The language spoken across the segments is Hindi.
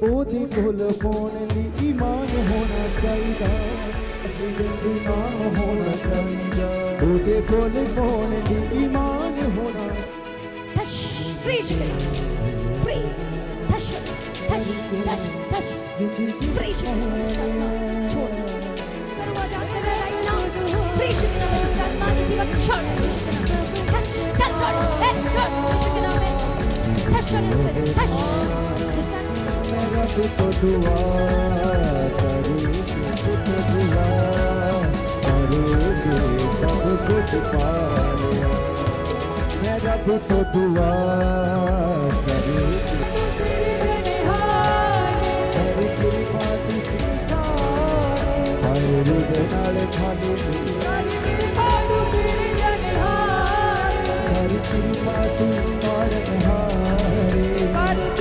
ओदे कोल पाउण लई ईमान होना चाहिदा, ईमान होना चाहिदा, ओदे कोल पाउण लई ईमान होना। touch, free chicken, free, touch, touch, touch, touch, free chicken, छोड़, दरवाजा तेरा right now, free chicken, मानी दिवा छोड़, touch, चल छोड़, छोड़, chicken में, touch छोड़, touch, मेरा तो दुआ करूँ, तो दुआ करूँगी सब कुछ पा लिया, मेरा तो दुआ करूँगी हरी तेरी बात की हरी नाले खाली हरी तेरी बात और हारे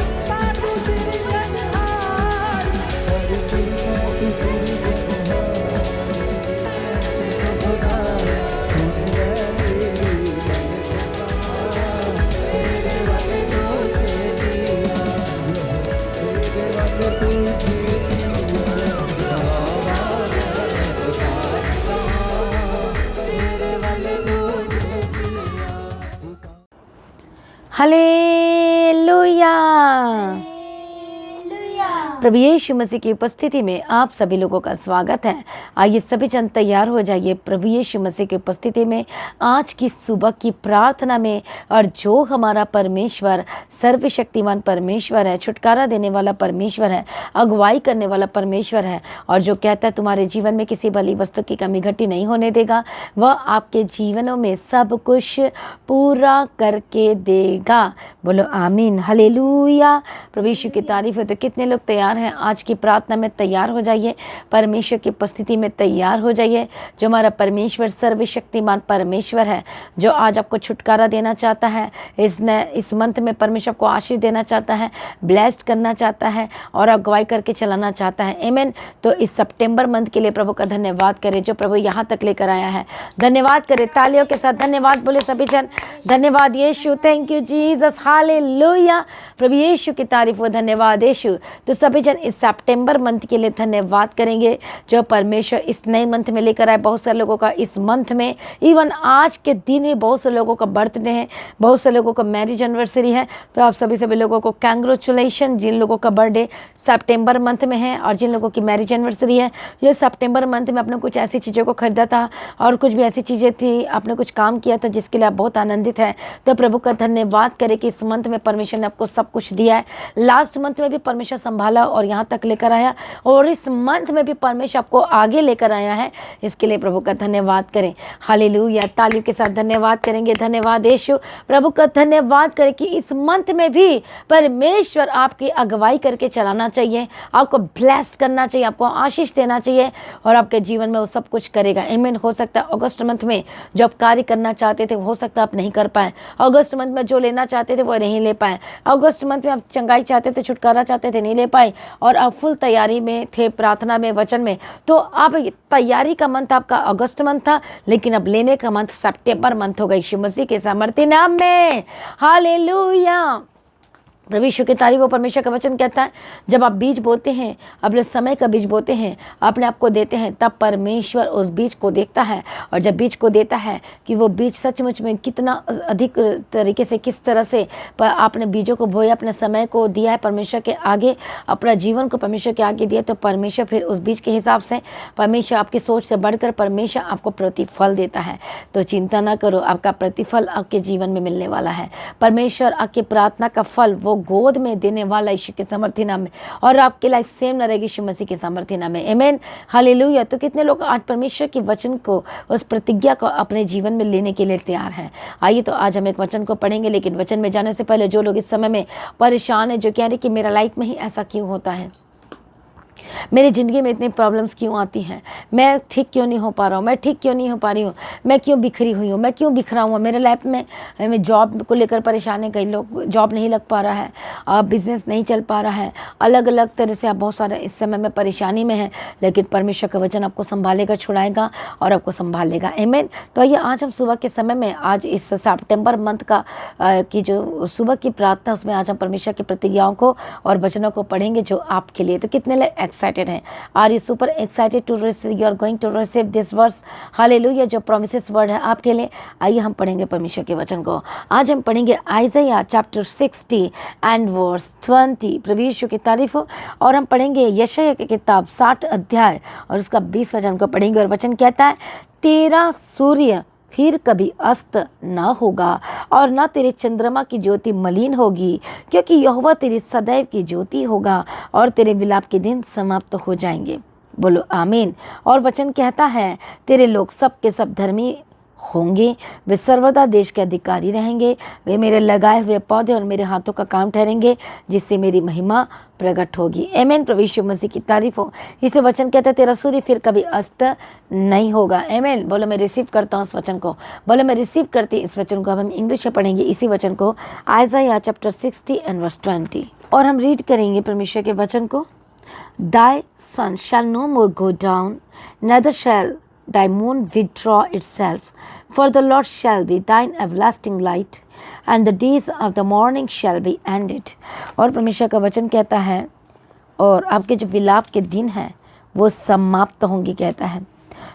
हालेलुया। प्रभु यीशु मसीह की उपस्थिति में आप सभी लोगों का स्वागत है। आइए सभी जन तैयार हो जाइए प्रभु यीशु मसीह की उपस्थिति में आज की सुबह की प्रार्थना में। और जो हमारा परमेश्वर सर्वशक्तिमान परमेश्वर है, छुटकारा देने वाला परमेश्वर है, अगुवाई करने वाला परमेश्वर है, और जो कहता है तुम्हारे जीवन में किसी भली वस्तु की कमी घटी नहीं होने देगा, वह आपके जीवनों में सब कुछ पूरा करके देगा। बोलो आमीन, हालेलुया। प्रभु यीशु की तारीफ है। तो कितने लोग तैयार हैं आज की प्रार्थना में? तैयार हो जाइए, परमेश्वर की उपस्थिति में तैयार हो जाइए। जो हमारा परमेश्वर सर्वशक्तिमान परमेश्वर है, जो आज आपको छुटकारा देना चाहता है, इस मंथ में परमेश्वर को आशीष देना चाहता है, ब्लेस्ड करना चाहता है और अगुवाई करके चलाना चाहता है। आमीन। तो इस सितंबर मंथ के लिए प्रभु का धन्यवाद करें, जो प्रभु यहाँ तक लेकर आया है। धन्यवाद करें तालियों के साथ। धन्यवाद बोले सभी जन। धन्यवाद यीशु, थैंक यू जीसस, हालेलुया। प्रभु यीशु की तारीफ हो। धन्यवाद यीशु। तो सभी जन इस सितंबर मंथ के लिए धन्यवाद करेंगे, जो परमेश्वर इस नए मंथ में लेकर आए। बहुत सारे लोगों का इस मंथ में, इवन आज के दिन में बहुत से लोगों का बर्थडे है, बहुत से लोगों का मैरिज एनिवर्सरी है। तो आप सभी लोगों को कैंग्रेचुलेशन, जिन लोगों का बर्थडे सितंबर मंथ में है और जिन लोगों की मैरिज एनिवर्सरी है। ये सितंबर मंथ में आपने कुछ ऐसी चीज़ों को खरीदा था और कुछ भी ऐसी चीज़ें थी, आपने कुछ काम किया था जिसके लिए आप बहुत आनंदित हैं। तो प्रभु का धन्यवाद करें कि इस मंथ में परमेश्वर ने आपको सब कुछ दिया है। लास्ट मंथ में भी परमेश्वर संभाला और यहाँ तक लेकर आया, और इस मंथ में भी परमेश्वर आपको आगे लेकर आया है। इसके लिए प्रभु का धन्यवाद करें। हालेलुया। तालियों के साथ धन्यवाद करेंगे। धन्यवाद यीशु। प्रभु का धन्यवाद करें कि इस मंथ में भी परमेश्वर आपकी अगुवाई करके चलाना चाहिए, आपको ब्लेस करना चाहिए, आपको आशीष देना चाहिए, और आपके जीवन में वो सब कुछ करेगा। आमीन। हो सकता है अगस्त मंथ में जो आप कार्य करना चाहते थे, हो सकता है आप नहीं कर पाए। अगस्त मंथ में जो लेना चाहते थे वो नहीं ले पाए। अगस्त मंथ में आप चंगाई चाहते थे, छुटकारा चाहते थे, नहीं ले पाए, और आप फुल तैयारी में थे, प्रार्थना में, वचन में। तो अब तैयारी का मंथ आपका अगस्त मंथ था, लेकिन अब लेने का मंथ सितंबर मंथ हो गई यीशु मसीह के सामर्थ्य नाम में। हालेलुया। प्रभु यीशु की तारीफ को। परमेश्वर का वचन कहता है, जब आप बीज बोते हैं, अपने समय का बीज बोते हैं, अपने आप को देते हैं, तब परमेश्वर उस बीज को देखता है। और जब बीज को देता है कि वो बीज सचमुच में कितना अधिक तरीके से, किस तरह से आपने बीजों को बोया, अपने समय को दिया है परमेश्वर के आगे, अपना जीवन को परमेश्वर के आगे दिया, तो परमेश्वर फिर उस बीज के हिसाब से, परमेश्वर आपकी सोच से बढ़कर परमेश्वर आपको प्रतिफल देता है। तो चिंता ना करो, आपका प्रतिफल आपके जीवन में मिलने वाला है। परमेश्वर आपकी प्रार्थना का फल वो गोद में देने वाला यीशु के सामर्थ्य नाम में, और आपके लाइफ सेम न रहेगी यीशु मसीह के सामर्थ्य नाम में। आमीन। हालेलुया। तो कितने लोग आज परमेश्वर के वचन को, उस प्रतिज्ञा को अपने जीवन में लेने के लिए तैयार हैं? आइए तो आज हम एक वचन को पढ़ेंगे, लेकिन वचन में जाने से पहले जो लोग इस समय में परेशान हैं, जो कह रहे कि मेरा लाइफ में ही ऐसा क्यों होता है, मेरी ज़िंदगी में इतनी प्रॉब्लम्स क्यों आती हैं, मैं ठीक क्यों नहीं हो पा रहा हूँ, मैं ठीक क्यों नहीं हो पा रही हूँ, मैं क्यों बिखरी हुई हूँ, मैं क्यों बिखरा हुआ, मेरे लाइफ में मैं जॉब को लेकर परेशान है, कई लोग जॉब नहीं लग पा रहा है, बिजनेस नहीं चल पा रहा है, अलग अलग तरह से आप बहुत सारे इस समय में परेशानी में हैं, लेकिन परमेश्वर का वचन आपको संभालेगा, छुड़ाएगा और आपको संभालेगा। आमीन। तो आइए आज हम सुबह के समय में, आज इस सितंबर मंथ का की जो सुबह की प्रार्थना, उसमें आज हम परमेश्वर की प्रतिज्ञाओं को और वचनों को पढ़ेंगे जो आपके लिए। तो कितने लोग एक्साइटेड हैं? Are you super excited to receive, you are going to receive this verse, hallelujah, जो प्रोमिसेस वर्ड है आपके लिए। आइए हम पढ़ेंगे परमेश्वर के वचन को। आज हम पढ़ेंगे आइज़ाया चैप्टर 60 एंड वर्स 20। प्रभु यीशु की तारीफ हो। और हम पढ़ेंगे यशायाह की किताब 60 अध्याय और उसका 20 वचन को पढ़ेंगे। और वचन कहता है, तेरा सूर्य फिर कभी अस्त न होगा और न तेरे चंद्रमा की ज्योति मलिन होगी, क्योंकि यहोवा तेरी सदैव की ज्योति होगा और तेरे विलाप के दिन समाप्त हो जाएंगे। बोलो आमीन। और वचन कहता है, तेरे लोग सब के सब धर्मी होंगे, वे सर्वदा देश के अधिकारी रहेंगे, वे मेरे लगाए हुए पौधे और मेरे हाथों का काम ठहरेंगे, जिससे मेरी महिमा प्रकट होगी। आमीन। प्रभु यीशु मसीह की तारीफ हो। इसे वचन कहता है, तेरा सूर्य फिर कभी अस्त नहीं होगा। आमीन। बोलो मैं रिसीव करता हूँ इस वचन को, बोलो मैं रिसीव करती इस वचन को। अब हम इंग्लिश में पढ़ेंगे इसी वचन को, आइज़ाया चैप्टर 60 एंड वर्स 20। और हम रीड करेंगे परमेश्वर के वचन को। Thy sun shall no more go down, neither shall thy moon withdraw itself, for the Lord shall be thine everlasting light, and the days of the morning shall be ended। और परमेश्वर का वचन कहता है, और आपके जो विलाप के दिन हैं वो समाप्त होंगे, कहता है।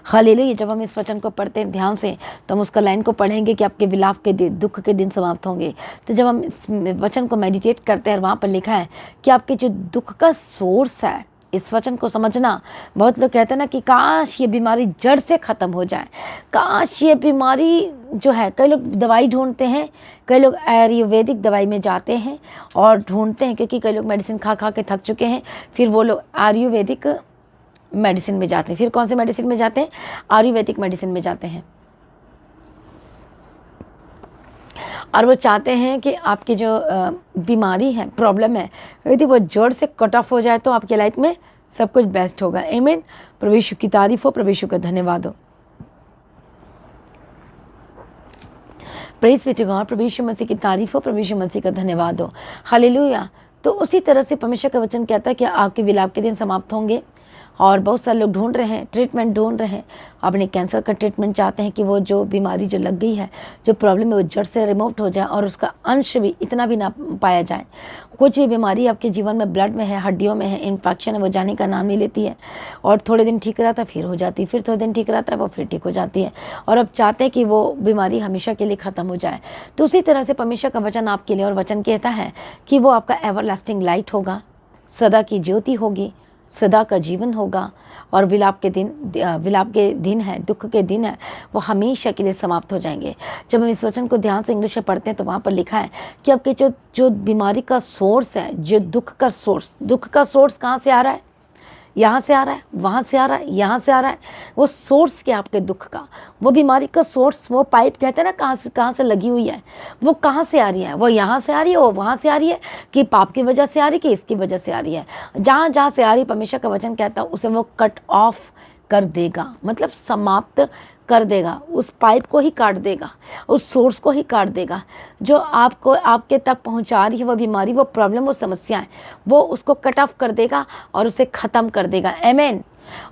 हालेलुया। जब हम इस वचन को पढ़ते हैं ध्यान से, तो हम उसका लाइन को पढ़ेंगे कि आपके विलाप के दिन, दुख के दिन समाप्त होंगे। तो जब हम इस वचन को मेडिटेट करते हैं, वहाँ पर लिखा है कि आपके जो दुख का सोर्स है, इस वचन को समझना। बहुत लोग कहते हैं ना कि काश ये बीमारी जड़ से ख़त्म हो जाए, काश ये बीमारी जो है, कई लोग दवाई ढूंढते हैं, कई लोग आयुर्वेदिक दवाई में जाते हैं और ढूंढते हैं, क्योंकि कई लोग मेडिसिन खा खा के थक चुके हैं, फिर वो लोग आयुर्वेदिक मेडिसिन में जाते हैं। फिर कौन से मेडिसिन में जाते हैं? आयुर्वेदिक मेडिसिन में जाते हैं। और वो चाहते हैं कि आपकी जो बीमारी है, प्रॉब्लम है, यदि वो जड़ से कट ऑफ हो जाए तो आपकी लाइफ में सब कुछ बेस्ट होगा। आमीन। प्रभु यीशु की तारीफ हो, प्रभु यीशु का धन्यवाद हो। Praise be to God. प्रभु यीशु मसीह की तारीफ हो, प्रभु यीशु मसीह का धन्यवाद हो। हालेलुया। तो उसी तरह से परमेश्वर का वचन कहता है कि आपके विलाप के दिन समाप्त होंगे। और बहुत सारे लोग ढूंढ रहे हैं, ट्रीटमेंट ढूंढ रहे हैं, अपने कैंसर का ट्रीटमेंट चाहते हैं कि वो जो बीमारी जो लग गई है, जो प्रॉब्लम है, वो जड़ से रिमूव हो जाए और उसका अंश भी इतना भी ना पाया जाए। कुछ भी बीमारी आपके जीवन में, ब्लड में है, हड्डियों में है, इन्फेक्शन है, वो जाने का नाम नहीं लेती है। और थोड़े दिन ठीक रहता है, फिर हो जाती है, फिर थोड़े दिन ठीक रहता है, वो फिर ठीक हो जाती है। और अब चाहते हैं कि वो बीमारी हमेशा के लिए ख़त्म हो जाए। तो उसी तरह से परमेश्वर का वचन आपके लिए, और वचन कहता है कि वो आपका एवरलास्टिंग लाइट होगा, सदा की ज्योति होगी, सदा का जीवन होगा। और विलाप के दिन है, दुख के दिन है, वो हमेशा के लिए समाप्त हो जाएंगे। जब हम इस वचन को ध्यान से इंग्लिश में पढ़ते हैं, तो वहाँ पर लिखा है कि आपके जो बीमारी का सोर्स है, जो दुख का सोर्स कहाँ से आ रहा है? यहाँ से आ रहा है, वहाँ से आ रहा है, यहाँ से आ रहा है। वो सोर्स क्या आपके दुख का, वो बीमारी का सोर्स, वो पाइप कहते हैं ना, कहाँ से लगी हुई है, वो कहाँ से आ रही है? वो यहाँ से आ रही है, वो वहाँ से आ रही है, कि पाप की वजह से आ रही है, कि इसकी वजह से आ रही है? जहाँ से आ रही है, परमेश्वर का वचन कहता है उसे वो कट ऑफ कर देगा, मतलब समाप्त कर देगा। उस पाइप को ही काट देगा, उस सोर्स को ही काट देगा, जो आपको आपके तक पहुंचा रही है वो बीमारी, वो प्रॉब्लम, वो समस्याएं, वो उसको कट ऑफ कर देगा और उसे ख़त्म कर देगा। आमीन।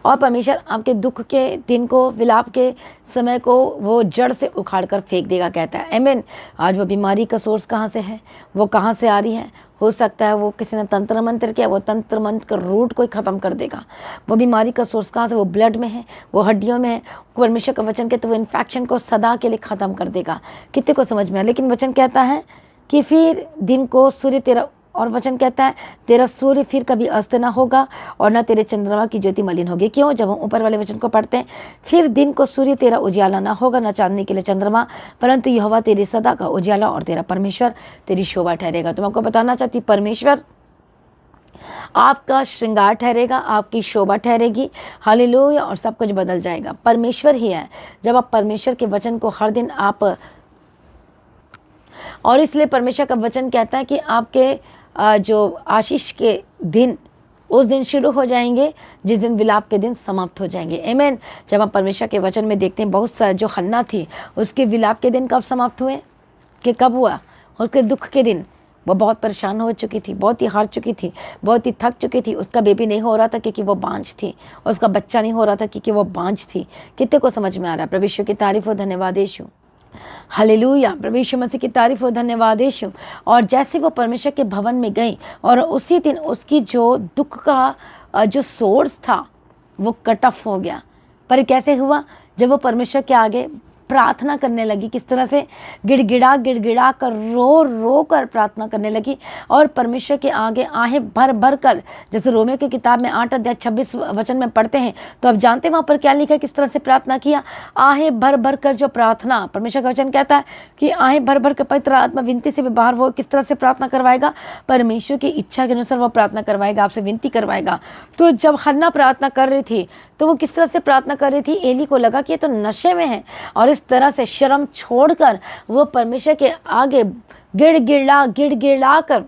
और परमेश्वर आपके दुख के दिन को, विलाप के समय को वो जड़ से उखाड़ कर फेंक देगा, कहता है। आमीन। आज वो बीमारी का सोर्स कहाँ से है, वो कहाँ से आ रही है? हो सकता है वो किसी ने तंत्र मंत्र किया, वो तंत्र मंत्र का रूट को ही ख़त्म कर देगा। वो बीमारी का सोर्स कहाँ से? वो ब्लड में है, वो हड्डियों में है। परमेश्वर का वचन कहते वो इन्फेक्शन को सदा के लिए ख़त्म कर देगा। कितने को समझ में आया? लेकिन वचन कहता है कि फिर दिन को सूर्य तेरा, और वचन कहता है तेरा सूर्य फिर कभी अस्त ना होगा और ना तेरे चंद्रमा की ज्योति मलिन होगी। क्यों? जब हम ऊपर वाले वचन को पढ़ते हैं, फिर दिन को सूर्य तेरा उजियाला ना होगा, ना चांदनी के लिए चंद्रमा, परंतु यहोवा तेरी सदा का उजियाला और तेरा परमेश्वर तेरी शोभा ठहरेगा। तो मैं आपको बताना चाहती हूँ, परमेश्वर आपका श्रृंगार ठहरेगा, आपकी शोभा ठहरेगी। हालेलुया। और सब कुछ बदल जाएगा। परमेश्वर ही है। जब आप परमेश्वर के वचन को हर दिन आप, और इसलिए परमेश्वर का वचन कहता है कि आपके जो आशीष के दिन उस दिन शुरू हो जाएंगे जिस दिन विलाप के दिन समाप्त हो जाएंगे। आमीन। जब हम परमेश्वर के वचन में देखते हैं, बहुत सारा जो हन्ना थी उसके विलाप के दिन कब समाप्त हुए, कि कब हुआ, उसके दुख के दिन। वो बहुत परेशान हो चुकी थी, बहुत ही हार चुकी थी, बहुत ही थक चुकी थी। उसका बेबी नहीं हो रहा था क्योंकि वो बांझ थी, उसका बच्चा नहीं हो रहा था क्योंकि वो बांझ थी। कितने को समझ में आ रहा है? प्रभु यीशु की तारीफ हो, धन्यवाद यीशु, हालेलुया। प्रभु यीशु मसीह की तारीफ हो, धन्यवाद यीशु। और जैसे वो परमेश्वर के भवन में गई और उसी दिन उसकी जो दुख का जो सोर्स था वो कट ऑफ हो गया। पर कैसे हुआ? जब वो परमेश्वर के आगे प्रार्थना करने लगी। किस तरह से? गिड़गिड़ा कर, रो रो कर प्रार्थना करने लगी और परमेश्वर के आगे आहें भर भर कर, जैसे रोमियो की किताब में 8 अध्याय 26 वचन में पढ़ते हैं, तो अब जानते हैं वहाँ पर क्या लिखा है, किस तरह से प्रार्थना किया। आहें भर भर कर जो प्रार्थना, परमेश्वर का वचन कहता है कि आहें भर भर कर पवित्र आत्मा विनती से भी बाहर वो किस तरह से प्रार्थना करवाएगा, परमेश्वर की इच्छा के अनुसार वो प्रार्थना करवाएगा, आपसे विनती करवाएगा। तो जब हन्ना प्रार्थना कर रही थी तो वो किस तरह से प्रार्थना कर रही थी? एली को लगा कि ये तो नशे में है, और इस तरह से शर्म छोड़कर वो परमेश्वर के आगे गिड़गिड़ा कर,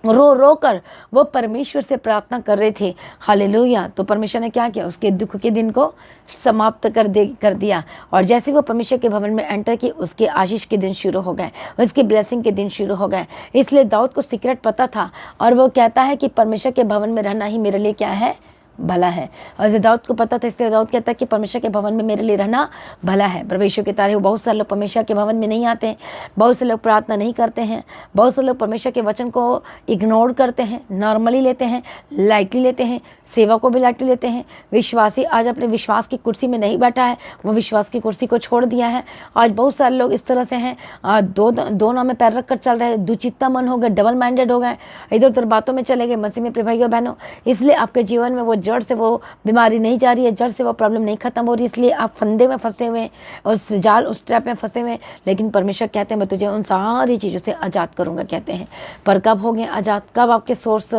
रो रो कर वो परमेश्वर से प्रार्थना कर रहे थे। हालेलुया। तो परमेश्वर ने क्या किया? उसके दुख के दिन को समाप्त कर दिया। और जैसे वो परमेश्वर के भवन में एंटर की, उसके आशीष के दिन शुरू हो गए, उसके ब्लेसिंग के दिन शुरू हो गए। इसलिए दाऊद को सीक्रेट पता था और वो कहता है कि परमेश्वर के भवन में रहना ही मेरे लिए क्या है? भला है। और जैसे दाऊद को पता था, इसलिए दाऊद कहता है कि परमेश्वर के भवन में मेरे लिए रहना भला है। परमेश्वर की तारीफ। बहुत सारे लोग परमेश्वर के भवन में नहीं आते हैं, बहुत से लोग प्रार्थना नहीं करते हैं, बहुत से लोग परमेश्वर के वचन को इग्नोर करते हैं, नॉर्मली लेते हैं, लाइटली लेते हैं, सेवा को भी लाइटली लेते हैं। विश्वासी आज अपने विश्वास की कुर्सी में नहीं बैठा है, वो विश्वास की कुर्सी को छोड़ दिया है। आज बहुत सारे लोग इस तरह से हैं, दो नाव में पैर रख कर चल रहे हैं, दुचित्ता मन हो गए, डबल माइंडेड हो गए, इधर उधर बातों में चले गए। मसीह में प्रिय भाइयों बहनों, इसलिए आपके जीवन में वो जड़ से वो बीमारी नहीं जा रही है, जड़ से वो प्रॉब्लम नहीं खत्म हो रही, इसलिए आप फंदे में फंसे हुए, उस जाल, उस ट्रैप में फंसे हुए। लेकिन परमेश्वर कहते हैं मैं तुझे उन सारी चीज़ों से आज़ाद करूंगा, कहते हैं। पर कब होंगे आज़ाद? कब आपके सोर्स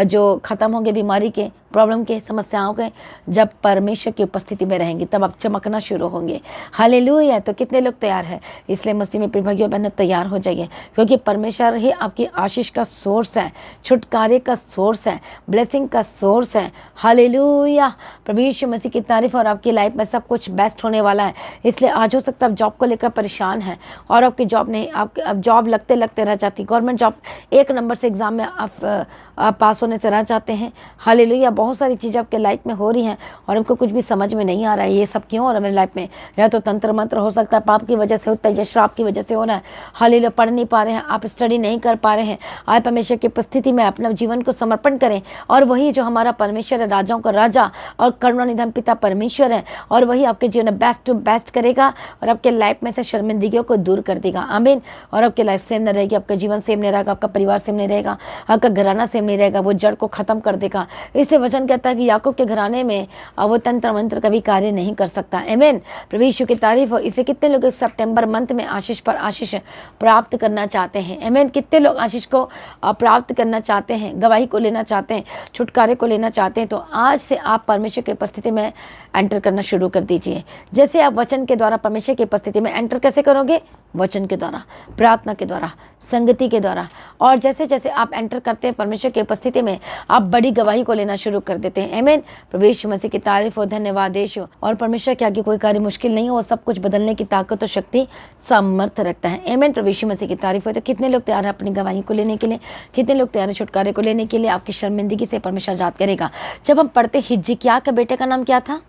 जो ख़त्म होंगे, बीमारी के, प्रॉब्लम के, समस्याओं के? जब परमेश्वर की उपस्थिति में रहेंगे तब आप चमकना शुरू होंगे। हालेलुया। तो कितने लोग तैयार हैं? इसलिए मसीह में प्रिय भाइयों बहनों, तैयार हो जाइए, क्योंकि परमेश्वर ही आपकी आशीष का सोर्स है, छुटकारे का सोर्स है, ब्लेसिंग का सोर्स है। हालेलुया। प्रभु यीशु मसीह की तारीफ। और आपकी लाइफ में सब कुछ बेस्ट होने वाला है। इसलिए आज हो सकता है आप जॉब को लेकर परेशान हैं और आपकी जॉब नहीं, आप जॉब लगते लगते रह जाती, गवर्नमेंट जॉब 1 नंबर से एग्ज़ाम में आप पास होने से रह जाते हैं। हालेलुया। बहुत सारी चीज़ें आपके लाइफ में हो रही हैं और आपको कुछ भी समझ में नहीं आ रहा है, ये सब क्यों हो रहा है मेरी लाइफ में? या तो तंत्र मंत्र हो सकता है, पाप की वजह से होता है, या श्राप की वजह से हो रहा है। हालेलुया। पढ़ नहीं पा रहे हैं, आप स्टडी नहीं कर पा रहे हैं। आप परमेश्वर की उपस्थिति में अपना जीवन को समर्पण करें, और वही जो हमारा परमेश्वर है, राजाओं का राजा और करुणानिधन पिता परमेश्वर है, और वही आपके जीवन में बेस्ट टू बेस्ट करेगा और आपके लाइफ में से शर्मिंदगियों को दूर कर देगा। आमीन। और आपकी लाइफ सेम नहीं रहेगी, आपका जीवन सेम नहीं रहेगा, आपका परिवार सेम नहीं रहेगा, आपका घराना सेम नहीं रहेगा, वो जड़ को खत्म कर देगा। इसलिए वचन कहता है कि याकूब के घराने में वो तंत्र मंत्र कभी कार्य नहीं कर सकता। आमीन। प्रभु यीशु की तारीफ हो। इसलिए कितने लोग इस सितंबर मंथ में आशीष पर आशीष प्राप्त करना चाहते हैं? आमीन। कितने लोग आशीष को प्राप्त करना चाहते हैं, गवाही को लेना चाहते हैं, छुटकारे को लेना चाहते हैं? तो आज से आप परमेश्वर की उपस्थिति में एंटर करना शुरू कर दीजिए। जैसे आप वचन के द्वारा परमेश्वर की उपस्थिति में एंटर कैसे करोगे? वचन के द्वारा, प्रार्थना के द्वारा, संगति के द्वारा। और जैसे जैसे आप एंटर करते हैं परमेश्वर की उपस्थिति में, आप बड़ी गवाही को लेना शुरू कर देते हैं। आमीन। प्रभु यीशु मसीह की तारीफ हो, धन्यवाद यीशु। और परमेश्वर के आगे कोई कार्य मुश्किल नहीं हो, सब कुछ बदलने की ताकत और शक्ति सामर्थ्य रखता है। आमीन। प्रभु यीशु मसीह की तारीफ हो। तो कितने लोग तैयार हैं अपनी गवाही को लेने के लिए? कितने लोग तैयार हैं छुटकारे को लेने के लिए? आपकी शर्मिंदगी से परमेश्वर आजाद करेगा। जब हम पढ़ते, हिजकिय्याह के बेटे का नाम क्या था?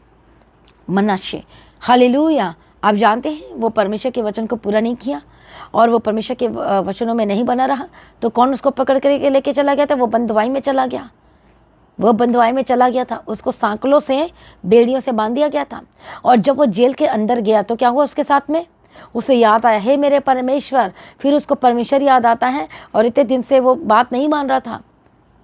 मनाशे। हालेलुया। आप जानते हैं वो परमेश्वर के वचन को पूरा नहीं किया और वो परमेश्वर के वचनों में नहीं बना रहा, तो कौन उसको पकड़ कर लेके चला गया था? वो बंधुआई में चला गया, वो बंधुआई में चला गया था। उसको सांकलों से, बेड़ियों से बांध दिया गया था। और जब वो जेल के अंदर गया तो क्या हुआ उसके साथ में? उसे याद आया, हे मेरे परमेश्वर। फिर उसको परमेश्वर याद आता है और इतने दिन से वो बात नहीं मान रहा था।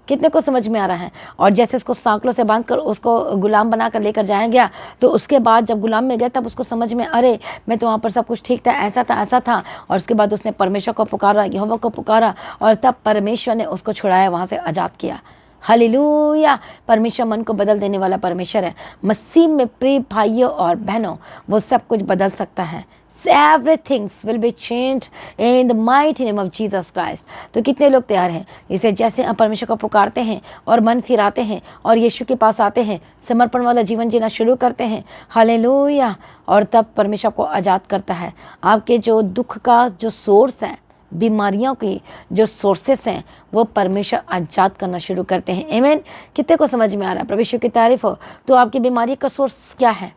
कितने को समझ में आ रहा है? और जैसे उसको सांकलों से बांधकर उसको गुलाम बनाकर लेकर जाया गया, तो उसके बाद जब गुलाम में गया तब उसको समझ में, अरे मैं तो वहाँ पर सब कुछ ठीक था, ऐसा था, ऐसा था। और उसके बाद उसने परमेश्वर को पुकारा, यहोवा को पुकारा, और तब परमेश्वर ने उसको छुड़ाया, वहाँ से आज़ाद किया। हालेलुया। परमेश्वर मन को बदल देने वाला परमेश्वर है। मसीह में प्रिय भाइयों और बहनों, वो सब कुछ बदल सकता है। Everything will be changed in the mighty name of Jesus Christ। तो कितने लोग तैयार हैं इसे, जैसे आप परमेश्वर को पुकारते हैं और मन फिराते हैं और यीशु के पास आते हैं, समर्पण वाला जीवन जीना शुरू करते हैं, हालेलुया, और तब परमेश्वर को आज़ाद करता है। आपके जो दुख का जो सोर्स है, बीमारियों की जो सोर्सेस हैं, वो परमेश्वर आज़ाद करना शुरू करते हैं। आमीन। कितने को समझ में आ रहा है? परमेश्वर की तारीफ हो। तो आपकी बीमारी का सोर्स क्या है?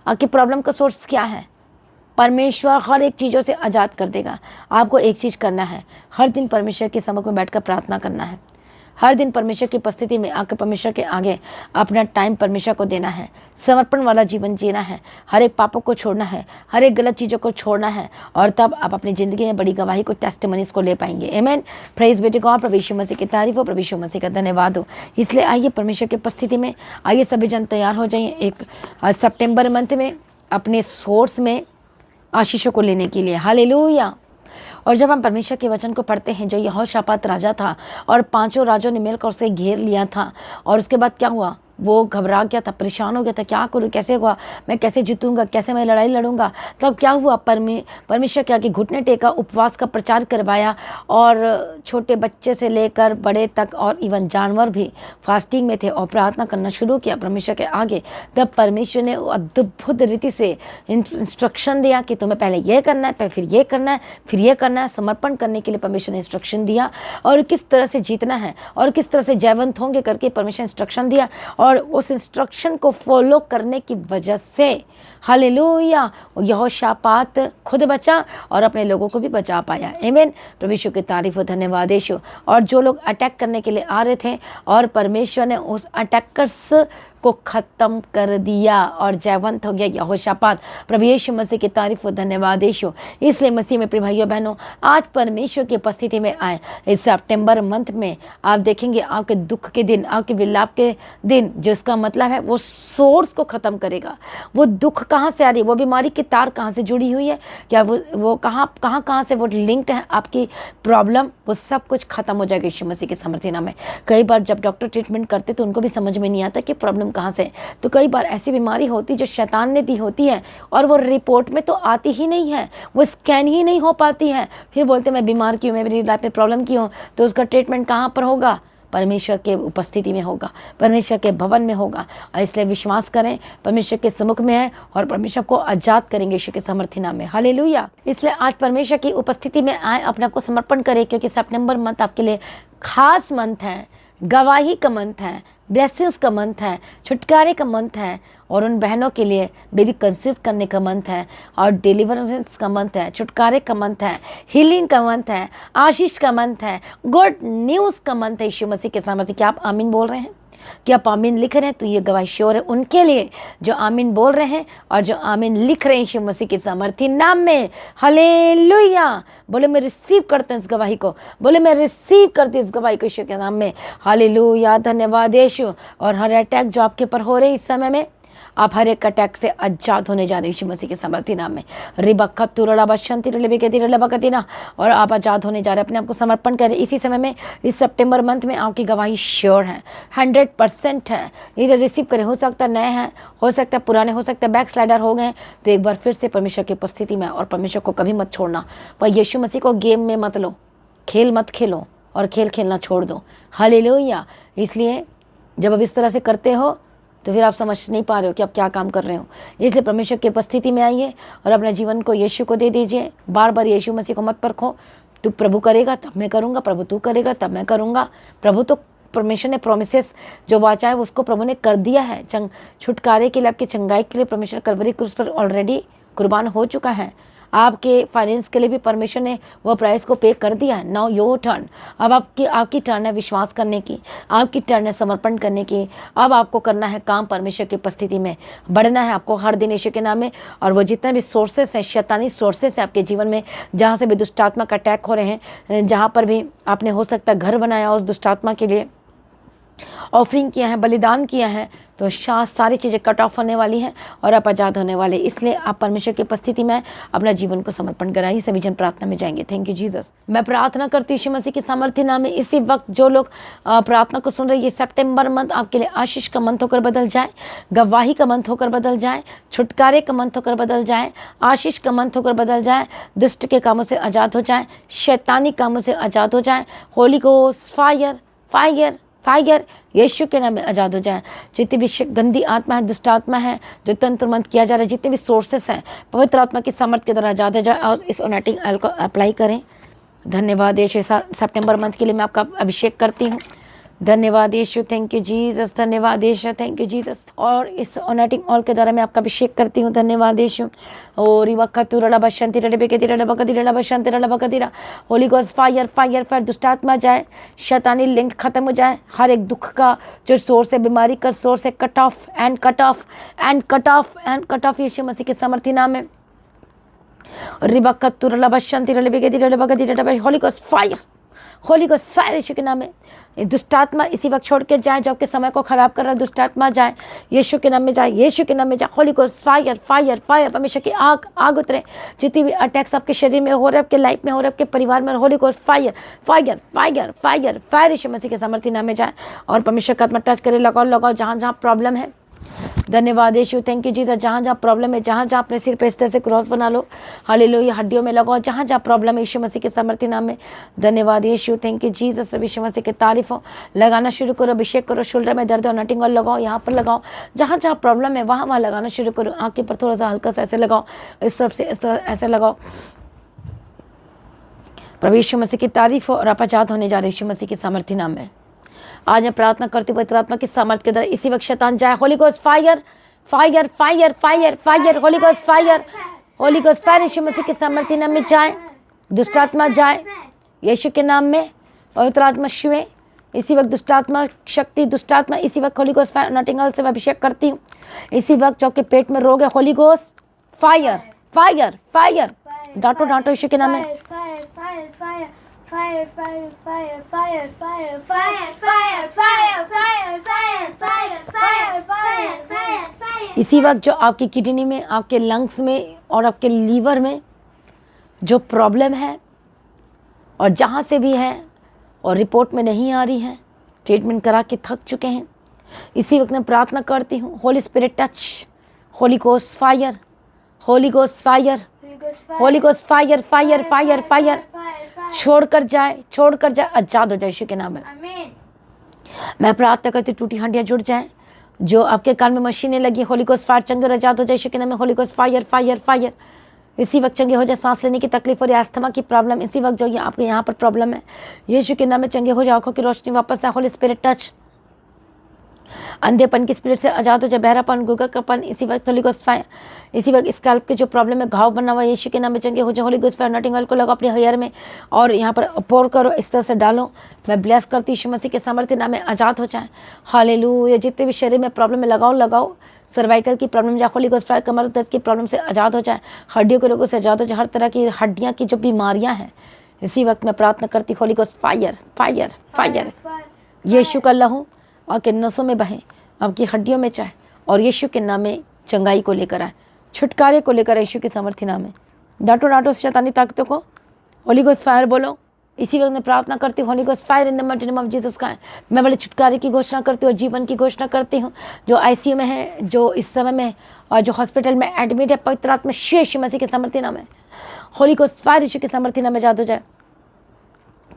आपकी प्रॉब्लम का सोर्स क्या है? परमेश्वर हर एक चीज़ों से आज़ाद कर देगा। आपको एक चीज़ करना है, हर दिन परमेश्वर के सम्मुख में बैठकर प्रार्थना करना है। हर दिन परमेश्वर की उपस्थिति में आकर परमेश्वर के आगे अपना टाइम परमेश्वर को देना है। समर्पण वाला जीवन जीना है। हर एक पापों को छोड़ना है, हर एक गलत चीज़ों को छोड़ना है, और तब आप अपनी ज़िंदगी में बड़ी गवाही को, टेस्टिमनीज़ को ले पाएंगे। आमीन। Praise be to God. प्रभु यीशु मसीह की तारीफ हो, प्रभु यीशु मसीह का धन्यवाद हो। इसलिए आइए परमेश्वर की उपस्थिति में आइए सभी जन तैयार हो जाइए एक सितंबर मंथ में अपने सोर्स में आशीषों को लेने के लिए। हालेलुया। और जब हम परमेश्वर के वचन को पढ़ते हैं, जो यहोशापात राजा था और 5 राजों ने मिलकर उसे घेर लिया था, और उसके बाद क्या हुआ, वो घबरा गया था, परेशान हो गया था, क्या करूँ, कैसे हुआ, मैं कैसे जीतूंगा, कैसे मैं लड़ाई लड़ूंगा। तब क्या हुआ, परमेश्वर के आगे घुटने टेका, उपवास का प्रचार करवाया, और छोटे बच्चे से लेकर बड़े तक और इवन जानवर भी फास्टिंग में थे और प्रार्थना करना शुरू किया परमेश्वर के आगे। तब परमेश्वर ने अद्भुत रीति से इंस्ट्रक्शन दिया कि तुम्हें पहले ये करना है, फिर ये करना है, फिर ये करना है। समर्पण करने के लिए परमेश्वर ने इंस्ट्रक्शन दिया, और किस तरह से जीतना है और किस तरह से जयवंत होंगे करके परमेश्वर ने इंस्ट्रक्शन दिया। और उस इंस्ट्रक्शन को फॉलो करने की वजह से, हालेलुया, यहोशापात खुद बचा और अपने लोगों को भी बचा पाया। आमीन। प्रभु यीशु की तारीफ हो, धन्यवाद यीशु। और जो लोग अटैक करने के लिए आ रहे थे, और परमेश्वर ने उस अटैकर्स को ख़त्म कर दिया और जयवंत हो गया यहोशापात। प्रभु यीशु मसीह की तारीफ हो, धन्यवाद यीशु। इसलिए मसीह में प्रिय भाइयों बहनों, आज परमेश्वर की उपस्थिति में आए। इस सितंबर मंथ में आप देखेंगे आपके दुख के दिन, आपके विलाप के दिन, जिसका मतलब है वो सोर्स को ख़त्म करेगा। वो दुख कहाँ से आ रही है, वो बीमारी की तार कहाँ से जुड़ी हुई है, क्या वो कहाँ से वो लिंक्ड है, आपकी प्रॉब्लम, वो सब कुछ ख़त्म हो जाएगा यीशु मसीह के सामर्थ्य नाम में। कई बार जब डॉक्टर ट्रीटमेंट करते तो उनको भी समझ में नहीं आता कि प्रॉब्लम कहाँ से। तो कई बार ऐसी बीमारी होती जो शैतान ने दी होती है, और वो रिपोर्ट में तो आती ही नहीं है, वो स्कैन ही नहीं हो पाती है। फिर बोलते मैं बीमार क्यों, मैं मेरी लाइफ में प्रॉब्लम क्यों। तो उसका ट्रीटमेंट कहाँ पर होगा? परमेश्वर के उपस्थिति में होगा, परमेश्वर के भवन में होगा। इसलिए विश्वास करें, परमेश्वर के सम्मुख में है और परमेश्वर को आजाद करेंगे यीशु के सामर्थ्य नाम में। हालेलुया। इसलिए आज परमेश्वर की उपस्थिति में आए, अपने आप को समर्पण करें, क्योंकि सितंबर मंथ आपके लिए खास मंथ है, गवाही का मंथ है, ब्लेसिंग्स का मंथ है, छुटकारे का मंथ है, और उन बहनों के लिए बेबी कंसीव करने का मंथ है, और डिलीवरेंस का मंथ है, छुटकारे का मंथ है, हीलिंग का मंथ है, आशीष का मंथ है, गुड न्यूज़ का मंथ है यीशु मसीह के सामर्थ्य। क्या आप आमीन बोल रहे हैं? कि आप आमीन लिख रहे हैं? तो ये गवाही श्योर है उनके लिए जो आमीन बोल रहे हैं और जो आमीन लिख रहे हैं यीशु मसीह के सामर्थ्य नाम में। हालेलुया। बोले मैं रिसीव करता हूँ इस गवाही को, बोले मैं रिसीव करती हूँ इस गवाही को यीशु के नाम में। हालेलुया, धन्यवाद यीशु। और हर अटैक जो आपके ऊपर हो रहे हैं इस समय में, आप हर एक अटैक से आजाद होने जा रहे हैं यीशु मसीह के सामर्थ्य नाम में। रिबक्कतुरलबशंतिरलबिकतिरलबकतिना, और आप आजाद होने जा रहे हैं। अपने आप को समर्पण करें इसी समय में। इस सितंबर मंथ में आपकी गवाही श्योर है, 100% है। ये रिसीव करें। हो सकता है नए हैं, हो सकता है पुराने, हो सकता है बैक स्लाइडर हो गए, तो एक बार फिर से परमेश्वर की उपस्थिति में, और परमेश्वर को कभी मत छोड़ना। पर यीशु मसीह को गेम में मत लो, खेल मत खेलो, और खेल खेलना छोड़ दो। हालेलुया। इसलिए जब अब इस तरह से करते हो तो फिर आप समझ नहीं पा रहे हो कि आप क्या काम कर रहे हो। इसलिए परमेश्वर की उपस्थिति में आइए और अपने जीवन को यीशु को दे दीजिए। बार बार यीशु मसीह को मत परखो, तू प्रभु करेगा तब मैं करूँगा, प्रभु तू करेगा तब मैं करूँगा। प्रभु तो परमेश्वर ने प्रोमिसेस जो वाचा है उसको प्रभु ने कर दिया है। छुटकारे के लिए, आपकी चंगाई के लिए परमेश्वर कलवरी क्रूस पर ऑलरेडी कुर्बान हो चुका है। आपके फाइनेंस के लिए भी परमेश्वर ने वो प्राइस को पे कर दिया है। Now your turn. अब आपकी टर्न है विश्वास करने की, आपकी टर्न है समर्पण करने की। अब आपको करना है काम परमेश्वर की उपस्थिति में, बढ़ना है आपको हर दिन यीशु के नाम में। और वो जितने भी सोर्सेस हैं, शैतानी सोर्सेस हैं आपके जीवन में, जहाँ से भी दुष्टात्मक अटैक हो रहे हैं, जहाँ पर भी आपने हो सकता है घर बनाया उस दुष्टात्मा के लिए, ऑफरिंग किया है, बलिदान किया है, तो सारी चीज़ें कट ऑफ होने वाली हैं और आप आज़ाद होने वाले। इसलिए आप परमेश्वर की उपस्थिति में अपना जीवन को समर्पण कराइए। सभी जन प्रार्थना में जाएंगे। Thank you Jesus. मैं प्रार्थना करती यीशु मसीह की सामर्थ्य नाम में इसी वक्त जो लोग प्रार्थना को सुन रहे, ये सितंबर मंथ आपके लिए आशीष का मंथ होकर बदल जाए, गवाही का मंथ होकर बदल जाए, छुटकारे का मंथ होकर बदल जाए, आशीष का मंथ होकर बदल जाए, दुष्ट के कामों से आज़ाद हो जाए, शैतानी कामों से आज़ाद हो जाए। Holy ghost fire fire fire Yeshu के नाम में आज़ाद हो जाए। जितनी भी गंदी आत्मा है, दुष्ट आत्मा है, जो तंत्र मंत्र किया जा रहा है, जितने भी सोर्सेस हैं, पवित्र आत्मा की सामर्थ्य के द्वारा आज़ाद हो जाए और इस ओनेटिंग ऑयल को अप्लाई करें। धन्यवाद यीशु। सितंबर मंथ के लिए मैं आपका अभिषेक करती हूँ। धन्यवाद यीशु, थैंक यू जीसस। धन्यवाद यीशु, थैंक यू जीसस। और इस ओनेटिंग ऑयल के द्वारा मैं आपका अभिषेक करती हूँ। धन्यवाद यीशु। और Holi ghost fire fire fire. दुष्टात्मा जाए, शैतानी लिंक खत्म हो जाए, हर एक दुख का जो सोर्स है, बीमारी का सोर्स है, cut off and cut off and cut off and cut off Yeshu Masih के सामर्थ्य नाम में। Holy ghost fire, holy ghost fire Yeshu के नाम में। दुष्टात्मा इसी वक्त छोड़ के जाए, जो आपके समय को खराब कर रहा है, दुष्टात्मा जाए, यीशु के नाम में जाए, यीशु के नाम में जाए। Holy ghost fire fire fire. परमेश्वर की आग आग उतरे। जितनी भी अटैक्स आपके शरीर में हो रहे, आपके लाइफ में हो रहे, आपके परिवार में, holy ghost fire fire fire fire fire Yeshu Masih के सामर्थ्य नाम में जाए और परमेश्वर का आत्मा टच करे। लगाओ लगाओ जहाँ जहाँ प्रॉब्लम है। धन्यवाद यीशु, थैंक यू जीसस। जहाँ जहाँ प्रॉब्लम है, जहाँ जहाँ अपने सिर पे इस तरह से क्रॉस बना लो, हालेलुया। हड्डियों में लगाओ, जहाँ जहाँ प्रॉब्लम है, यीशु मसीह के सामर्थ्य नाम में। धन्यवाद यीशु, थैंक यू जीसस। यीशु मसीह की तारीफ हो। लगाना शुरू करो, अभिषेक करो। शोल्डर में दर्द हो, नटिंग ऑयल लगाओ, यहाँ पर लगाओ, जहाँ जहाँ प्रॉब्लम है वहाँ वहाँ लगाना शुरू करो। आँख के ऊपर थोड़ा सा हल्का सा ऐसे लगाओ, इस तरफ से इस तरह ऐसे लगाओ। प्रभु यीशु मसीह की तारीफ हो और आप आजाद होने जा रहे यीशु मसीह के सामर्थ्य नाम में। आज मैं प्रार्थना करती हूँ पवित्र आत्मा की सामर्थ्य के द्वारा इसी वक्त शैतान जाए। Holy ghost fire fire fire fire fire. Holy ghost fire, holy ghost fire Yeshu Masih के सामर्थ्य नाम में जाए। दुष्टात्मा जाए यीशु के नाम में। पवित्र आत्मा छुए इसी वक्त। दुष्टात्मा शक्ति, दुष्टात्मा इसी वक्त holy ghost fire anointing oil से मैं अभिषेक करती हूँ। इसी वक्त जो आपके पेट में रोग है, holy ghost fire fire fire. डांटो डांटो यीशु के नाम में। Fire, fire, fire, fire, fire, fire, fire, fire, fire, fire, fire, fire, fire, fire, fire। इसी वक्त जो आपकी किडनी में, आपके लंग्स में और आपके लीवर में जो प्रॉब्लम है और जहाँ से भी है और रिपोर्ट में नहीं आ रही है, ट्रीटमेंट करा के थक चुके हैं, इसी वक्त मैं प्रार्थना करती हूँ। Holy spirit touch, Holi ghost fire, holy ghost fire, holy ghost fire fire fire fire. छोड़कर जाए, छोड़कर जाए, आजाद हो जाए यीशु के नाम में। मैं प्रार्थना करती हूँ टूटी हड्डियाँ जुड़ जाएं। जो आपके कान में मशीनें लगी, होली गोस्ट फायर चंगे आजाद हो जाए यीशु के नाम में। Holy ghost fire fire fire इसी वक्त चंगे हो जाए। सांस लेने की तकलीफ और अस्थमा की प्रॉब्लम इसी वक्त जो ये आपके यहाँ पर प्रॉब्लम है, यीशु के नाम में चंगे हो जाए। आंखों की रोशनी वापस आए। Holi spirit touch. अंधेपन की स्पिरिट से आजाद हो जाए। बहरापन, गुगरपन इसी वक्त होली गोस्ट फायर। इसी वक्त स्कैल्प के जो प्रॉब्लम है, घाव बना हुआ, यीशु के नाम में चंगे हो जाए। Holy ghost fire anointing oil को लगाओ अपने हेयर में और यहाँ पर पोर करो, इस तरह से डालो। मैं ब्लेस करती यीशु मसीह के सामर्थ्य नाम में आजाद हो जाए। हालेलुया। जितने भी शरीर में प्रॉब्लम है लगाओ लगाओ। सर्वाइकल की प्रॉब्लम जाए, होली गोस्ट फायर। कमर दर्द की प्रॉब्लम से आजाद हो जाए। हड्डियों के रोगों से आजाद हो जाए। हर तरह की हड्डियाँ की जो बीमारियाँ हैं, इसी वक्त मैं प्रार्थना करती holy ghost fire fire fire. Yeshu का लहू आपके नसों में बहे, आपकी हड्डियों में चाहे और यीशु के नाम में चंगाई को लेकर आए, छुटकारे को लेकर आए यीशु के सामर्थ्य नाम में। डांटो डांटो शैतानी ताकतों को। होली गोस्ट फायर बोलो। इसी वक्त मैं प्रार्थना करती हूँ Holi ghost fire in the mighty name of Jesus Christ. मैं बड़े छुटकारे की घोषणा करती हूँ और जीवन की घोषणा करती हूँ। जो आईसीयू में है, जो इस समय में और जो हॉस्पिटल में एडमिट है, पवित्र आत्मा यीशु मसीह के सामर्थ्य नाम है। होली गोस्ट फायर यीशु के सामर्थ्य नाम में आजाद हो जाए।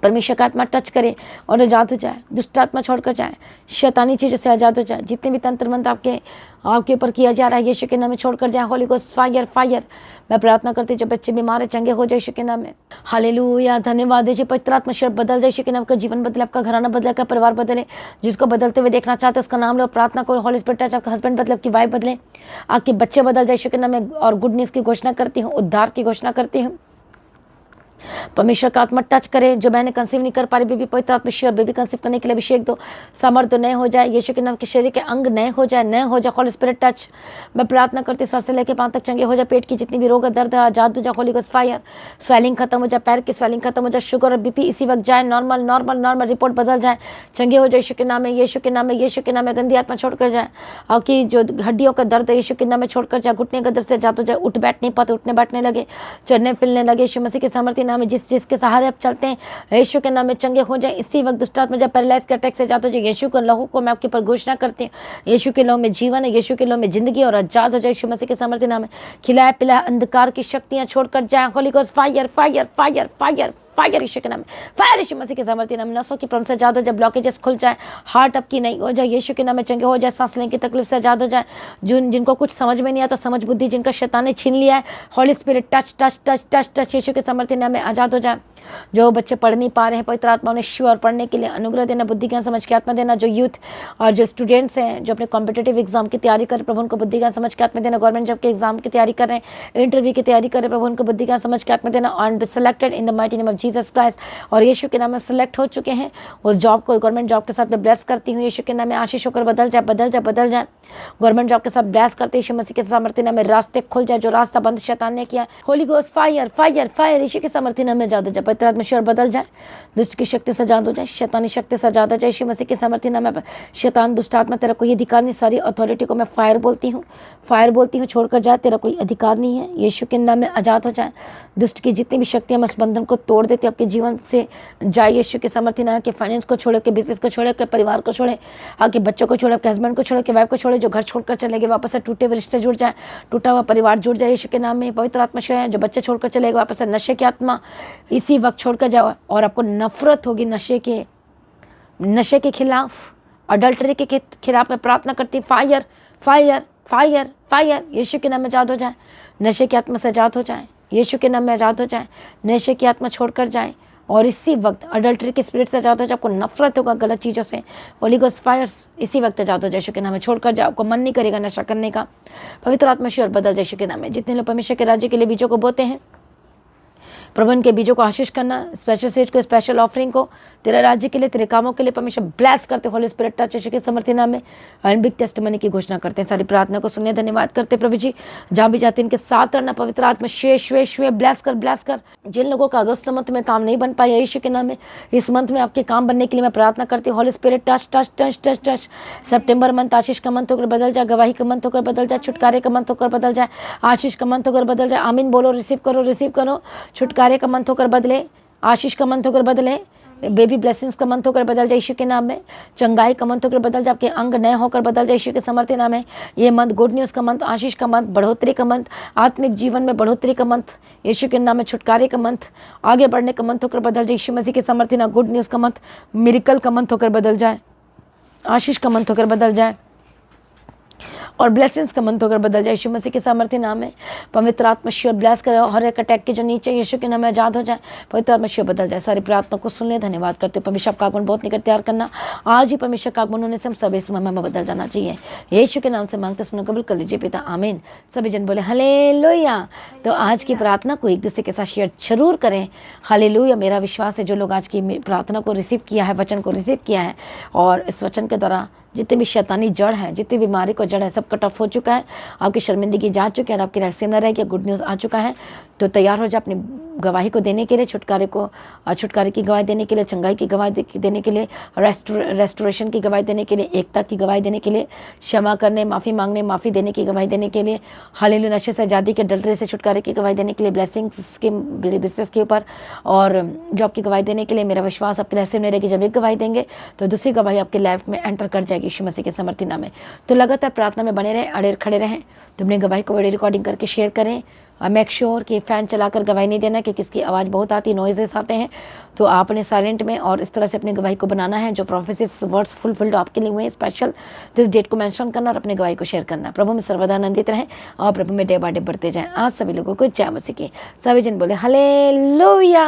परमेश्वर का आत्मा टच करे और आजाद हो जाए। दुष्ट आत्मा छोड़कर जाए, शैतानी चीज़ों से आजाद हो जाए। जितने भी तंत्र मंत्र आपके ऊपर किया जा रहा है, यीशु के नाम में छोड़कर जाए। Holy ghost fire fire. मैं प्रार्थना करती हूँ जो बच्चे बीमार है चंगे हो जाए यीशु के नाम में। हालेलुया। धन्यवाद यीशु। पवित्र आत्मा शब्द बदल जाए यीशु के नाम का। जीवन बदले, आपका घराना बदले, आपका परिवार बदले। जिसको बदलते हुए देखना चाहते हैं उसका नाम लो, प्रार्थना करो। Holi spirit touch. आपका हस्बैंड बदले, आपकी वाइफ बदले, आपके बच्चे बदल जाए यीशु के नाम में। और गुड न्यूज़ की घोषणा करती हूँ, उद्धार की घोषणा करती हूँ। परमेश्वर का आत्मा टच करे। जो मैंने कंसीव नहीं कर पा रही बेबी, पवित्र आत्मा श्योर बेबी कंसीव करने के लिए अभिषेक दो, सामर्थ्य नए हो जाए, यीशु के नाम के शरीर के अंग नए हो जाए, नए हो जाए। होली स्पिरिट टच, मैं प्रार्थना करती सर से लेकर पांव तक चंगे हो जाए। पेट की जितनी भी रोग दर्द है आजाद हो जाए। होली गोस्ट फायर, स्वेलिंग खत्म हो जाए, पैर की स्वेलिंग खत्म हो जाए, शुगर और बीपी इसी वक्त जाए, नॉर्मल नॉर्मल नॉर्मल रिपोर्ट बदल जाए, चंगे हो जाए यीशु के नाम में, यीशु के नाम में, यीशु के नाम में। गंदी आत्मा छोड़कर जाए, और की जो हड्डियों का दर्द है यीशु के नाम में छोड़कर जाए, घुटने का दर्द से जात हो जाए, उठ बैठ नहीं पाते, उठने बैठने लगे, चढ़ने फिरने लगे, यीशु मसीह के सामर्थ्य नाम में। जिसके सहारे अब चलते हैं यीशु के नाम में चंगे हो जाए। इसी वक्त दुष्ट आत्मा जब पैरालाइज के अटैक से जाते हो जाए, यीशु के लहू को मैं आपके ऊपर घोषणा करती हूँ। यीशु के लहू में जीवन है, यीशु के लहू में जिंदगी, और आजाद हो जाए यीशु मसीह के सामर्थ्य नाम में। खिलाया पिलाया अंधकार की शक्तियां छोड़कर जाए। Holy ghost fire fire fire fire fire Yeshu के नाम में, फायर यीशु मसीह के सामर्थ्य नाम में। नसों की प्रॉब्लम से आजाद हो जाए, ब्लॉकेजेस खुल जाए, हार्ट अप की नहीं हो जाए, यीशु के नाम में चंगे हो जाए। सांस लेने की तकलीफ से आजाद हो जाए। जिनको कुछ समझ में नहीं आता, समझ बुद्धि जिनका शैतान ने छीन लिया है, holy spirit touch touch touch touch touch Yeshu के सामर्थ्य नाम में आजाद हो जाए। जो बच्चे पढ़ नहीं पा रहे हैं, पवित्र आत्मा उन्हें श्योर पढ़ने के लिए अनुग्रह देना, बुद्धि ज्ञान समझ के आत्मा देना। जो यूथ और जो स्टूडेंट्स हैं जो अपने कॉम्पिटेटिव एग्जाम की तैयारी कर रहे, प्रभु उनको बुद्धि ज्ञान समझ के आत्मा देना। गवर्नमेंट जॉब के एग्जाम की तैयारी कर रहे हैं, इंटरव्यू की तैयारी कर रहे हैं, प्रभु उनको बुद्धि ज्ञान समझ के आत्मा देना। And be selected in the mighty name of Jesus Christ, और यीशु के नाम में सेलेक्ट हो चुके हैं। उस जॉब को गवर्नमेंट जॉब के साथ मैं ब्लेस करती हूँ, यीशु के नाम में। आशीष होकर बदल जाए, बदल जाए, बदल जाए। गवर्नमेंट जॉब के साथ ब्लेस करते यीशु मसीह के सामर्थ्य नाम में। रास्ते खुल जाए, जो रास्ता बंद शैतान ने किया। Holy ghost fire fire fire Yeshu के सामर्थ्य नाम में आजाद हो जाए। पवित्र आत्मा श्योर बदल जाए, दुष्ट की शक्ति से आजाद हो जाए, शैतानी शक्ति से आजाद हो जाए यीशु मसीह के सामर्थ्य नाम में। शैतान दुष्ट आत्मा तेरा कोई अधिकार नहीं, सारी अथॉरिटी को मैं फायर बोलती हूँ, फायर बोलती हूँ, छोड़कर जाए, तेरा कोई अधिकार नहीं है। यीशु के नाम में आजाद हो जाए। दुष्ट की जितनी भी शक्तियाँ, मैं उस बंधन को तोड़ देती हूँ, आपके जीवन से जाए यीशु के सामर्थ्य नाम के। फाइनेंस को छोड़े, के बिजनेस को छोड़े, के परिवार को छोड़े, आपके बच्चों को छोड़े, आपके हस्बैंड को छोड़े, के वाइफ को छोड़े। जो घर छोड़कर चले गए वापस से टूटे हुए रिश्ते जुड़ जाए, टूटा हुआ परिवार जुड़ जाए यीशु के नाम में। पवित्र आत्मा श्योर, जो बच्चे छोड़कर चले गए वापस से नशे की आत्मा इसी वक्त छोड़कर जाओ, और आपको नफरत होगी नशे के खिलाफ, अडल्टरी के खिलाफ मैं प्रार्थना करती। Fire fire fire fire Yeshu के नाम में आजाद हो जाए। नशे की आत्मा से आजाद हो जाए, यीशु के नाम में आजाद हो जाए। नशे की आत्मा छोड़कर जाए, और इसी वक्त अडल्टरी के स्पिरिट से आजाद हो जाए। आपको नफरत होगा गलत चीज़ों से, होली गोस्ट फायर्स इसी वक्त आजाद हो जाए यीशु के नाम में। छोड़कर जाओ, आपको मन नहीं करेगा नशा करने का। पवित्र आत्मा श्योर बदल जाए यीशु के नाम में। जितने लोग परमेश्वर के राज्य के लिए बीजों को बोते हैं, प्रभु इनके बीजों को आशीष करना, स्पेशल सीड को, स्पेशल ऑफरिंग को तेरे राज्य के लिए, तेरे कामों के लिए परमेश्वर ब्लेस करते। होली स्पिरिट टच यीशु के सामर्थ्य नाम में। एंड बिग टेस्टिमनी की घोषणा करते हैं। सारी प्रार्थना को सुनने धन्यवाद करते प्रभु जी। जहाँ भी जाते इनके साथ रहना, पवित्र आत्मा शेष ब्लेस कर। जिन लोगों का अगस्त मंथ में काम नहीं बन पाया यीशु के नाम में, इस मंथ में आपके काम बनने के लिए मैं प्रार्थना करती हूँ। Holy spirit touch touch touch touch touch. सितंबर मंथ आशीष का मंथ होकर बदल जाए, गवाही का मंथ होकर बदल जाए, छुटकारे का मंथ होकर बदल जाए, आशीष का मंथ होकर बदल जाए। आमीन बोलो, रिसीव करो। छुटकारे का मंथ होकर बदले, आशीष का मंथ होकर बदले, बेबी ब्लेसिंग्स का मंथ होकर बदल जाए यीशु के नाम में। चंगाई का मंथ होकर बदल जाए, आपके अंग नए होकर बदल जाए यीशु के सामर्थ्य नाम है। ये मंथ गुड न्यूज़ का मंथ, आशीष का मंथ, बढ़ोतरी का मंथ, आत्मिक जीवन में बढ़ोतरी का मंथ यीशु के नाम में। छुटकारे का मंथ, आगे बढ़ने का मंथ होकर बदल जाए यीशु मसीह के सामर्थ्य नाम। गुड न्यूज़ का मंथ, मिरेकल का मंथ होकर बदल जाए, आशीष का मंथ होकर बदल जाए, और ब्लेसिंग्स का मंथ होकर बदल जाए यीशु मसीह के सामर्थ्य नाम में। पवित्र आत्मा श्योर ब्लेस करे, हर एक अटैक के जो नीचे यीशु के नाम में आजाद हो जाए। पवित्र आत्मा श्योर बदल जाए। सारी प्रार्थना को सुन ले, धन्यवाद करते हो। परमेश्वर का आगमन बहुत निकट तैयार करना। आज ही परमेश्वर का आगमन होने से हम सब इस समय में बदल जाना चाहिए। यीशु के नाम से मांगते सुनो, कबूल कर लीजिए पिता, आमीन। सभी जन बोले हालेलुया। तो आज की प्रार्थना को एक दूसरे के साथ शेयर जरूर करें। हालेलुया। मेरा विश्वास है जो लोग आज की प्रार्थना को रिसीव किया है, वचन को रिसीव किया है, और इस वचन के द्वारा जितने भी शैतानी जड़ है, जितनी बीमारी को जड़ है, सब कट ऑफ हो चुका है। आपकी शर्मिंदगी जा चुकी है, और आपकी रहस्य न रह गया। गुड न्यूज़ आ चुका है। तो तैयार हो जाए अपनी गवाही को देने के लिए, छुटकारे की गवाही देने के लिए, चंगाई की गवाही देने के लिए, रेस्टोरेशन की गवाही देने के लिए, एकता की गवाही देने के लिए, क्षमा करने, माफ़ी मांगने, माफ़ी देने की गवाही देने के लिए, हालेलुया, नशे से आज़ादी के, डल्टरी से छुटकारे की गवाही देने के लिए, ब्लेसिंग्स के बिजनेस के ऊपर, और जॉब की गवाही देने के लिए। मेरा विश्वास आपके रहस्य में रहेगी। जब एक गवाही देंगे तो दूसरी गवाही आपके लाइफ में एंटर कर जाएगी यीशु मसीह के सामर्थ्य नाम में। तो लगातार प्रार्थना में बने रहें, अड़े खड़े रहें। तो अपनी गवाही को वीडियो रिकॉर्डिंग करके शेयर करें। मेक श्योर कि फ़ैन चलाकर गवाही नहीं देना, क्योंकि इसकी आवाज़ बहुत आती है, नॉइजेस आते हैं। तो आपने साइलेंट में और इस तरह से अपनी गवाही को बनाना है। जो प्रोफेसिस वर्ड्स फुलफिल्ड आपके लिए हुए हैं स्पेशल, तो इस डेट को मेंशन करना और अपनी गवाही को शेयर करना। प्रभु में सर्वदा आनंदित रहें, और प्रभु में डे बाय डे बढ़ते जाएं। आज सभी लोगों को जय मसीह की। सभी जन बोले हालेलुया।